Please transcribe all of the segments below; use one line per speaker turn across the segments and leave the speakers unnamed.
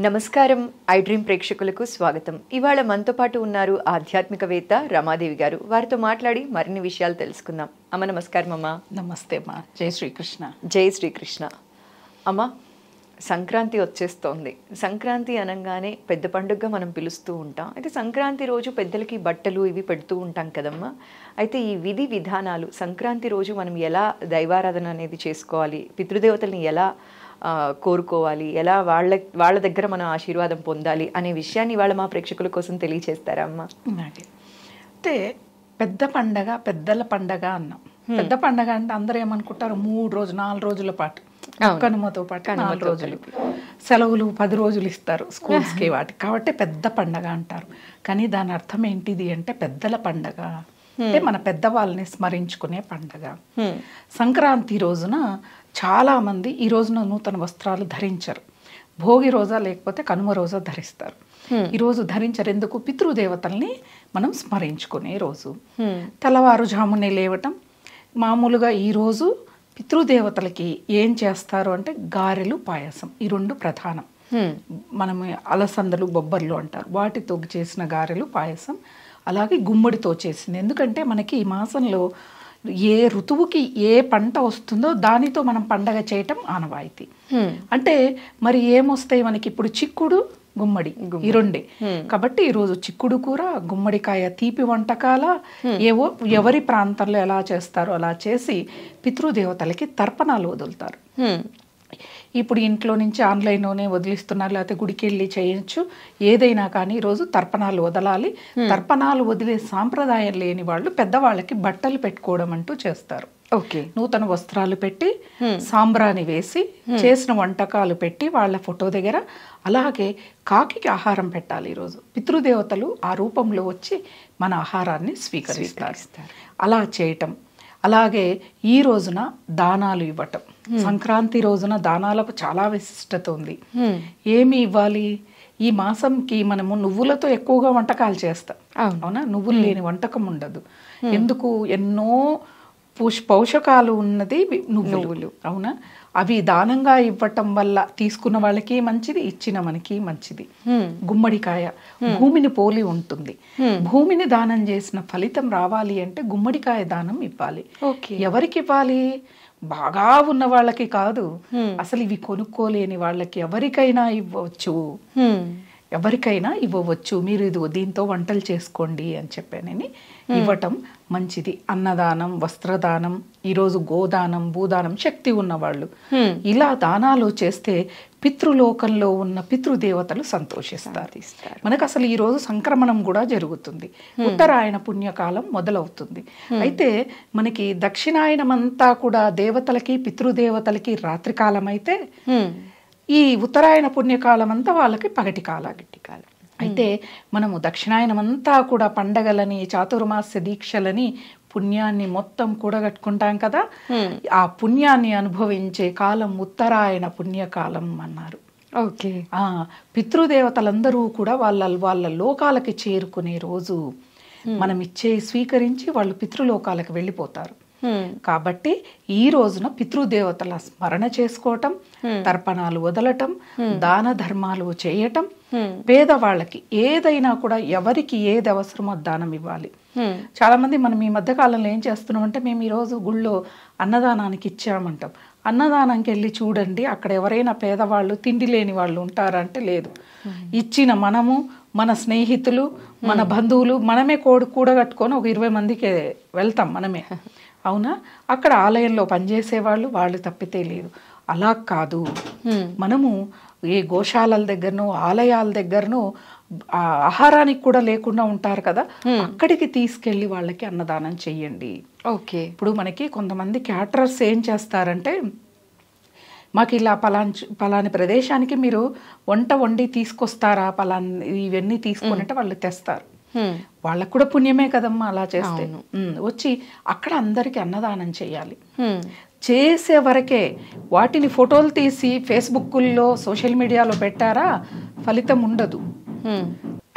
నమస్కారం I dream ప్రేక్షకులకు స్వాగతం. ఇవాళ మనతో పాటు ఉన్నారు ఆధ్యాత్మికవేత్త రమాదేవి గారు. వారితో మాట్లాడి మరిన్ని విషయాలు తెలుసుకుందాం. అమ్మ నమస్కారం. అమ్మ
నమస్తే అమ్మా. జై శ్రీకృష్ణ.
జై శ్రీకృష్ణ. అమ్మ, సంక్రాంతి వచ్చేస్తోంది. సంక్రాంతి అనగానే పెద్ద పండుగగా మనం పిలుస్తూ ఉంటాం. అయితే సంక్రాంతి రోజు పెద్దలకి బట్టలు ఇవి పెడుతూ ఉంటాం కదమ్మా. అయితే ఈ విధి విధానాలు సంక్రాంతి రోజు మనం ఎలా దైవారాధన అనేది చేసుకోవాలి, పితృదేవతల్ని ఎలా కోరుకోవాలి, ఎలా వాళ్ళ దగ్గర మనం ఆశీర్వాదం పొందాలి అనే విషయాన్ని ఇవాళ మా ప్రేక్షకుల కోసం తెలియచేస్తారా అమ్మా?
అంటే పెద్ద పండగ, పెద్దల పండగ అన్నాం. పెద్ద పండగ అంటే అందరూ ఏమనుకుంటారు, 3 రోజులు 4 రోజుల పాటు, కనుమతో పాటు 4 రోజులు సెలవులు 10 రోజులు ఇస్తారు స్కూల్స్కి వాటికి, కాబట్టి పెద్ద పండగ అంటారు. కానీ దాని అర్థం ఏంటిది అంటే పెద్దల పండగ అంటే మన పెద్దవాళ్ళని స్మరించుకునే పండగ. సంక్రాంతి రోజున చాలా మంది ఈ రోజున నూతన వస్త్రాలు ధరించరు. భోగి రోజా లేకపోతే కనుమ రోజా ధరిస్తారు. ఈ రోజు ధరించరు. ఎందుకు? పితృదేవతల్ని మనం స్మరించుకునే రోజు. తెల్లవారుజామునే లేవటం. మామూలుగా ఈరోజు పితృదేవతలకి ఏం చేస్తారు అంటే గారెలు, పాయసం, ఈ 2 ప్రధానం. మనం అలసందలు, బొబ్బర్లు అంటారు, వాటితో చేసిన గారెలు, పాయసం, అలాగే గుమ్మడితో చేసింది. ఎందుకంటే మనకి ఈ మాసంలో ఏ ఋతువుకి ఏ పంట వస్తుందో దానితో మనం పండగ చేయటం ఆనవాయితీ. అంటే మరి ఏమొస్తాయి మనకి ఇప్పుడు? చిక్కుడు, గుమ్మడి, ఈ 2. కాబట్టి ఈరోజు చిక్కుడు కూర, గుమ్మడికాయ తీపి వంటకాల ఏవో ఎవరి ప్రాంతంలో ఎలా చేస్తారో అలా చేసి పితృదేవతలకి తర్పణాలు వదులుతారు. ఇప్పుడు ఇంట్లో నుంచి ఆన్లైన్లోనే వదిలిస్తున్నారు, లేకపోతే గుడికి వెళ్ళి చేయొచ్చు. ఏదైనా కానీ ఈరోజు తర్పణాలు వదలాలి. తర్పణాలు వదిలే సాంప్రదాయం లేని వాళ్ళు పెద్దవాళ్ళకి బట్టలు పెట్టుకోవడం అంటూ చేస్తారు. నూతన వస్త్రాలు పెట్టి, సాంబ్రాణి వేసి, చేసిన వంటకాలు పెట్టి వాళ్ళ ఫోటో దగ్గర, అలాగే కాకి ఆహారం పెట్టాలి. ఈరోజు పితృదేవతలు ఆ రూపంలో వచ్చి మన ఆహారాన్ని స్వీకరిస్తారు. అలా చేయటం. అలాగే ఈ రోజున దానాలు ఇవ్వటం. సంక్రాంతి రోజున దానాలకు చాలా విశిష్టత ఉంది. ఏమి ఇవ్వాలి? ఈ మాసంకి మనము నువ్వులతో ఎక్కువగా వంటకాలు చేస్తాం, అవునా? నువ్వులు లేని వంటకం ఉండదు. ఎందుకు? ఎన్నో పోషకాలు ఉన్నది నువ్వులు, అవునా? అవి దానంగా ఇవ్వటం వల్ల తీసుకున్న వాళ్ళకి మంచిది, ఇచ్చిన మనకి మంచిది. గుమ్మడికాయ భూమిని పోలి ఉంటుంది. భూమిని దానం చేసిన ఫలితం రావాలి అంటే గుమ్మడికాయ దానం ఇవ్వాలి. ఎవరికి ఇవ్వాలి? బాగా ఉన్న వాళ్ళకి కాదు, అసలు ఇవి కొనుక్కోలేని వాళ్ళకి ఎవరికైనా ఇవ్వవచ్చు. మీరు ఇది దీంతో వంటలు చేసుకోండి అని చెప్పానని ఇవ్వటం మంచిది. అన్నదానం, వస్త్రదానం, ఈరోజు గోదానం, భూదానం, శక్తి ఉన్నవాళ్ళు ఇలా దానాలు చేస్తే పితృలోకంలో ఉన్న పితృదేవతలు సంతోషిస్తారు. మనకు అసలు ఈరోజు సంక్రమణం కూడా జరుగుతుంది. ఉత్తరాయణ పుణ్యకాలం మొదలవుతుంది. అయితే మనకి దక్షిణాయనం అంతా కూడా దేవతలకి, పితృదేవతలకి రాత్రికాలం అయితే ఈ ఉత్తరాయణ పుణ్యకాలం అంతా వాళ్ళకి పగటి కాలం. అయితే మనము దక్షిణాయనం అంతా కూడా పండగలని, చాతుర్మాస్య దీక్షలని, పుణ్యాన్ని మొత్తం కూడగట్టుకుంటాం కదా. ఆ పుణ్యాన్ని అనుభవించే కాలం ఉత్తరాయణ పుణ్యకాలం అన్నారు. పితృదేవతలందరూ కూడా వాళ్ళ లోకాలకి చేరుకునే రోజు. మనం స్వీకరించి వాళ్ళు పితృలోకాలకు వెళ్ళిపోతారు. కాబట్టి ఈ రోజున పితృదేవతల స్మరణ చేసుకోవటం, తర్పణాలు వదలటం, దాన ధర్మాలు చేయటం, పేదవాళ్ళకి ఏదైనా కూడా ఎవరికి ఏది అవసరమో దానం ఇవ్వాలి. చాలా మంది మనం ఈ మధ్య కాలంలో ఏం చేస్తున్నాం అంటే, మేము ఈరోజు గుళ్ళో అన్నదానానికి ఇచ్చామంటాం. అన్నదానానికి వెళ్ళి చూడండి, అక్కడ ఎవరైనా పేదవాళ్ళు, తిండి లేని వాళ్ళు ఉంటారంటే లేదు. ఇచ్చిన మనము, మన స్నేహితులు, మన బంధువులు, మనమే కూడగట్టుకొని ఒక 20 మందికి వెళ్తాం మనమే, అవునా? అక్కడ ఆలయంలో పనిచేసేవాళ్ళు, వాళ్ళు తప్పితే లేదు. అలా కాదు, మనము ఏ గోశాలల దగ్గరనో, ఆలయాల దగ్గరనో ఆహారానికి కూడా లేకుండా ఉంటారు కదా, అక్కడికి తీసుకెళ్ళి వాళ్ళకి అన్నదానం చెయ్యండి. ఇప్పుడు మనకి కొంతమంది క్యాటరర్స్ ఏం చేస్తారంటే, మాకు ఇలా పలాని ప్రదేశానికి మీరు వంట వండి తీసుకొస్తారా, ఇవన్నీ తీసుకొని అంటే వాళ్ళు తెస్తారు. వాళ్ళకు కూడా పుణ్యమే కదమ్మా అలా చేస్తే. వచ్చి అక్కడ అందరికి అన్నదానం చేయాలి. చేసే వరకే. వాటిని ఫోటోలు తీసి ఫేస్బుక్లో, సోషల్ మీడియాలో పెట్టారా ఫలితం ఉండదు.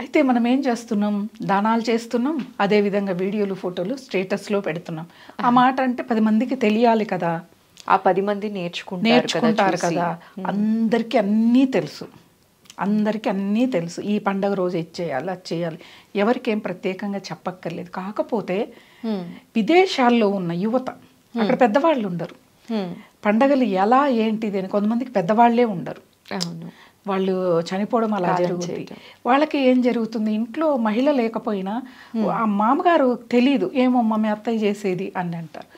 అయితే మనం ఏం చేస్తున్నాం? దానాలు చేస్తున్నాం, అదేవిధంగా వీడియోలు, ఫోటోలు స్టేటస్లో పెడుతున్నాం. ఆ మాట అంటే 10 మందికి తెలియాలి కదా.
ఆ 10 మంది నేర్చుకుంటారు కదా.
అందరికీ అన్నీ తెలుసు. అందరికీ అన్నీ తెలుసు. ఈ పండగ రోజు ఇది చేయాలి, అది చేయాలి, ఎవరికేం ప్రత్యేకంగా చెప్పక్కర్లేదు. కాకపోతే విదేశాల్లో ఉన్న యువత, అక్కడ పెద్దవాళ్ళు ఉండరు. పండగలు ఎలా ఏంటిది అని కొంతమందికి పెద్దవాళ్లే ఉండరు. వాళ్ళు చనిపోవడం అలా జరుగుతుంది. వాళ్ళకి ఏం జరుగుతుంది, ఇంట్లో మహిళ లేకపోయినా ఆ మామగారు తెలీదు, ఏమో మీ అత్తయ్య చేసేది అని అంటారు.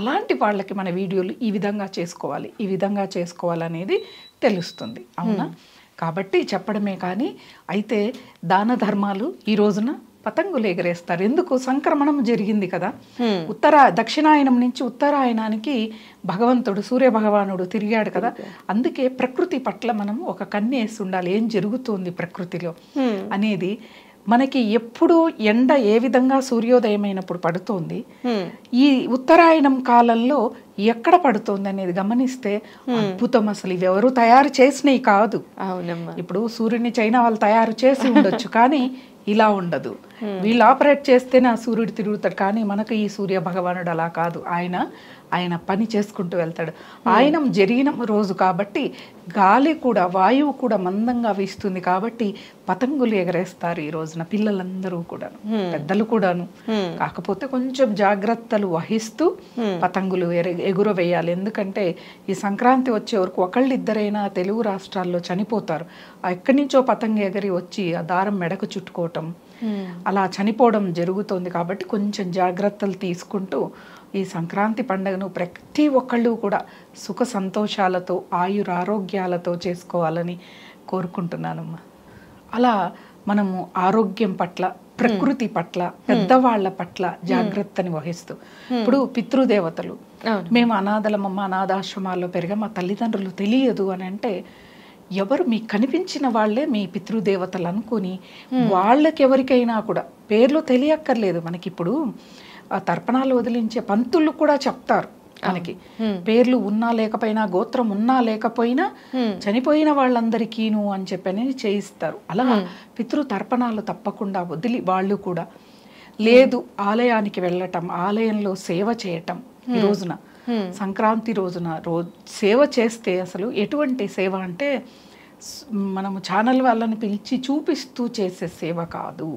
అలాంటి వాళ్ళకి మన వీడియోలు ఈ విధంగా చేసుకోవాలి, ఈ విధంగా చేసుకోవాలనేది తెలుస్తుంది. అవునా? కాబట్టి చెప్పడమే కానీ, అయితే దాన ధర్మాలు ఈ రోజున పతంగులు ఎగరేస్తారు. ఎందుకు? సంక్రమణం జరిగింది కదా. దక్షిణాయనం నుంచి ఉత్తరాయణానికి భగవంతుడు సూర్య భగవానుడు తిరిగాడు కదా. అందుకే ప్రకృతి పట్ల మనం ఒక కన్ను వేసి ఉండాలి, ఏం జరుగుతుంది ప్రకృతిలో అనేది. మనకి ఎప్పుడు ఎండ ఏ విధంగా సూర్యోదయమైనప్పుడు పడుతోంది, ఈ ఉత్తరాయణం కాలంలో ఎక్కడ పడుతోంది అనేది గమనిస్తే అద్భుతం. అసలు ఇవి ఎవరు తయారు చేసినవి కాదు. ఇప్పుడు సూర్యుని చైనా వాళ్ళు తయారు చేసి ఉండొచ్చు, కానీ ఇలా ఉండదు. వీళ్ళు ఆపరేట్ చేస్తేనే ఆ సూర్యుడు తిరుగుతాడు. కానీ మనకు ఈ సూర్య భగవానుడు అలా కాదు. ఆయన పని చేసుకుంటూ వెళ్తాడు. ఆయన జరిగిన రోజు కాబట్టి గాలి కూడా, వాయువు కూడా మందంగా వీస్తుంది కాబట్టి పతంగులు ఎగరేస్తారు ఈ రోజున పిల్లలందరూ కూడాను, పెద్దలు కూడాను. కాకపోతే కొంచెం జాగ్రత్తలు వహిస్తూ పతంగులు ఎగురవేయాలి. ఎందుకంటే ఈ సంక్రాంతి వచ్చే వరకు ఒకళ్ళిద్దరైనా తెలుగు రాష్ట్రాల్లో చనిపోతారు. ఎక్కడి నుంచో పతంగి ఎగరి వచ్చి ఆ దారం మెడకు చుట్టుకోవటం, అలా చనిపోవడం జరుగుతుంది. కాబట్టి కొంచెం జాగ్రత్తలు తీసుకుంటూ ఈ సంక్రాంతి పండుగను ప్రతి ఒక్కళ్ళు కూడా సుఖ సంతోషాలతో ఆయురారోగ్యాలతో చేసుకోవాలని కోరుకుంటున్నానమ్మా. అలా మనము ఆరోగ్యం పట్ల, ప్రకృతి పట్ల, పెద్దవాళ్ల పట్ల జాగ్రత్తని వహిస్తూ, ఇప్పుడు పితృదేవతలు, మేము అనాథలమమ్మ, అనాథాశ్రమాల్లో పెరిగా, మా తల్లిదండ్రులు తెలియదు అని అంటే, ఎవరు మీకు కనిపించిన వాళ్ళే మీ పితృదేవతలు అనుకుని వాళ్ళకి ఎవరికైనా కూడా పేర్లు తెలియక్కర్లేదు. మనకి ఇప్పుడు ఆ తర్పణాలు వదిలించే పంతులు కూడా చెప్తారు మనకి, పేర్లు ఉన్నా లేకపోయినా, గోత్రం ఉన్నా లేకపోయినా చనిపోయిన వాళ్ళందరికీను అని చెప్పని చేయిస్తారు. అలా పితృ తర్పణాలు తప్పకుండా వదిలి వాళ్ళు కూడా, లేదు ఆలయానికి వెళ్ళటం, ఆలయంలో సేవ చేయటం. ఈ రోజున సంక్రాంతి రోజున సేవ చేస్తే అసలు ఎటువంటి సేవ అంటే, మనము ఛానల్ వాళ్ళని పిలిచి చూపిస్తూ చేసే సేవ కాదు.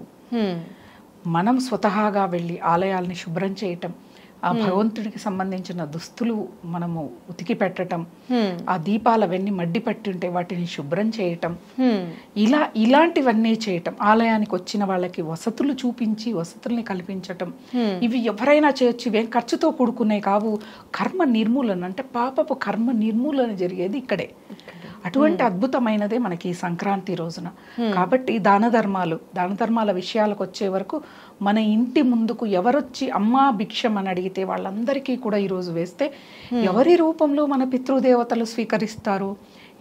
మనం స్వతహాగా వెళ్ళి ఆలయాల్ని శుభ్రం చేయటం, ఆ భగవంతుడికి సంబంధించిన దుస్తులు మనము ఉతికి పెట్టటం, ఆ దీపాలవన్నీ మడ్డి పట్టి ఉంటే వాటిని శుభ్రం చేయటం, ఇలాంటివన్నీ చేయటం, ఆలయానికి వచ్చిన వాళ్ళకి వసతులు చూపించి వసతుల్ని కల్పించటం, ఇవి ఎవరైనా చేయొచ్చు. ఇవేం ఖర్చుతో కూడుకునే కావు. కర్మ నిర్మూలన అంటే పాపపు కర్మ నిర్మూలన జరిగేది ఇక్కడే. అటువంటి అద్భుతమైనదే మనకి సంక్రాంతి రోజున. కాబట్టి దాన ధర్మాల విషయాలకు వచ్చే వరకు మన ఇంటి ముందుకు ఎవరొచ్చి అమ్మా భిక్షం అని అడిగితే వాళ్ళందరికీ కూడా ఈరోజు వేస్తే, ఎవరి రూపంలో మన పితృదేవతలు స్వీకరిస్తారు,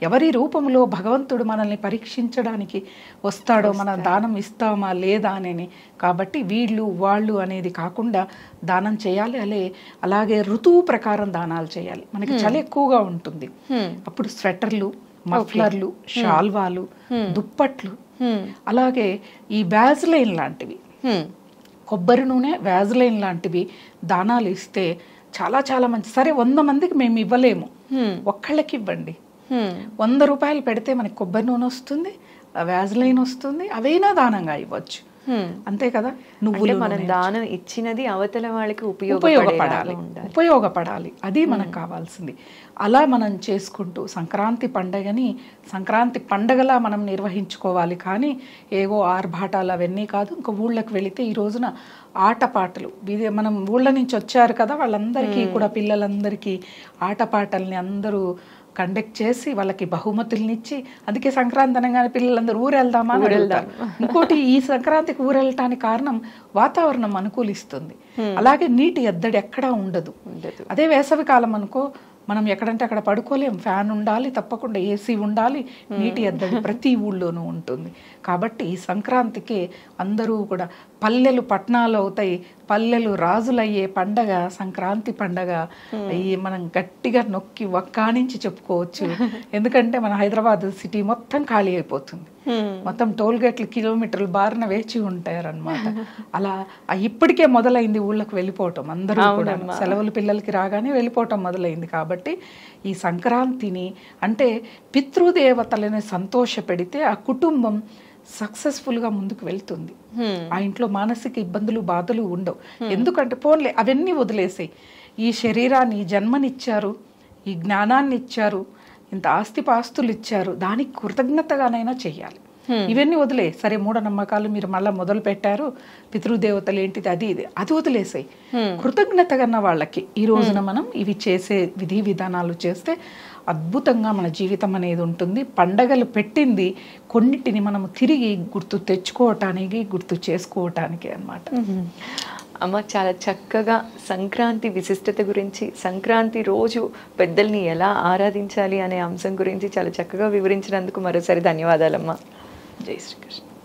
ఎవరి రూపంలో భగవంతుడు మనల్ని పరీక్షించడానికి వస్తాడో, మన దానం ఇస్తామా లేదా అని. కాబట్టి వీళ్ళు వాళ్ళు అనేది కాకుండా దానం చేయాలి. అలాగే ఋతువు ప్రకారం దానాలు చేయాలి. మనకి చలి ఎక్కువగా ఉంటుంది, అప్పుడు స్వెటర్లు, మఫ్లర్లు, షాల్వాలు, దుప్పట్లు, అలాగే ఈ వ్యాజ్లైన్ లాంటివి, కొబ్బరి నూనె, వ్యాజ్లైన్ లాంటివి దానాలు ఇస్తే చాలా చాలా మంచి. సరే 100 మందికి మేము ఇవ్వలేము, ఒక్కళ్ళకి ఇవ్వండి. 100 రూపాయలు పెడితే మనకి కొబ్బరి నూనె వస్తుంది, వ్యాజ్లైన్ వస్తుంది, అవైనా దానంగా ఇవ్వచ్చు. అంతే కదా. నువ్వులు
మనం దానం ఇచ్చినది అవతల వాళ్ళకి
ఉపయోగపడాలి, అది మనకు కావాల్సింది. అలా మనం చేసుకుంటూ సంక్రాంతి పండగలా మనం నిర్వహించుకోవాలి. కానీ ఏవో ఆర్భాటాలు అవన్నీ కాదు. ఇంకా ఊళ్ళకి వెళితే ఈ రోజున ఆటపాటలు, మనం ఊళ్ళ నుంచి వచ్చారు కదా, వాళ్ళందరికీ కూడా పిల్లలందరికీ ఆటపాటల్ని అందరూ కండక్ట్ చేసి వాళ్ళకి బహుమతుల్నిచ్చి, అందుకే సంక్రాంతి అనగానే పిల్లలందరూ ఊరెళ్దామా అని వెళ్తారు. ఇంకోటి, ఈ సంక్రాంతికి ఊరెళ్ళటానికి కారణం వాతావరణం అనుకూలిస్తుంది. అలాగే నీటి ఎద్దడి ఎక్కడా ఉండదు. అదే వేసవి కాలం అనుకో, మనం ఎక్కడంటే అక్కడ పడుకోలేం, ఫ్యాన్ ఉండాలి, తప్పకుండా ఏసీ ఉండాలి, నీటి ఎద్దడి ప్రతి ఊళ్ళోనూ ఉంటుంది. కాబట్టి ఈ సంక్రాంతికి అందరూ కూడా పల్లెలు పట్టణాలు అవుతాయి, పల్లెలు రాజులయ్యే పండగ సంక్రాంతి పండగ. మనం గట్టిగా నొక్కి ఒక్కానించి చెప్పుకోవచ్చు. ఎందుకంటే మన హైదరాబాద్ సిటీ మొత్తం ఖాళీ అయిపోతుంది. మొత్తం టోల్ గేట్లు కిలోమీటర్లు బారిన వేచి ఉంటారనమాట. అలా ఇప్పటికే మొదలైంది ఊళ్ళకి వెళ్ళిపోవటం, అందరూ కూడా సెలవులు పిల్లలకి రాగానే వెళ్ళిపోవటం మొదలైంది. కాబట్టి ఈ సంక్రాంతిని అంటే పితృదేవతలని సంతోషపెడితే ఆ కుటుంబం సక్సెస్ఫుల్గా ముందుకు వెళ్తుంది. ఆ ఇంట్లో మానసిక ఇబ్బందులు బాధలు ఉండవు. ఎందుకంటే పోన్లే అవన్నీ వదిలేసాయి, ఈ శరీరాన్ని జన్మనిచ్చారు, ఈ జ్ఞానాన్ని ఇచ్చారు, ఇంత ఆస్తిపాస్తులు ఇచ్చారు, దానికి కృతజ్ఞతగానైనా చెయ్యాలి. ఇవన్నీ వదిలే, సరే మూఢనమ్మకాలు మీరు మళ్ళీ మొదలు పెట్టారు, పితృదేవతలు ఏంటిది అది ఇది అది వదిలేసాయి. కృతజ్ఞతగా వాళ్ళకి ఈ రోజున మనం ఇవి చేసే విధి విధానాలు చేస్తే అద్భుతంగా మన జీవితం అనేది ఉంటుంది. పండగలు పెట్టింది కొన్నిటిని మనం తిరిగి గుర్తు తెచ్చుకోవటానికి, గుర్తు చేసుకోవటానికి అన్నమాట.
అమ్మ చాలా చక్కగా సంక్రాంతి విశిష్టత గురించి, సంక్రాంతి రోజు పెద్దల్ని ఎలా ఆరాధించాలి అనే అంశం గురించి చాలా చక్కగా వివరించినందుకు మరోసారి ధన్యవాదాలమ్మా.
జై శ్రీకృష్ణ.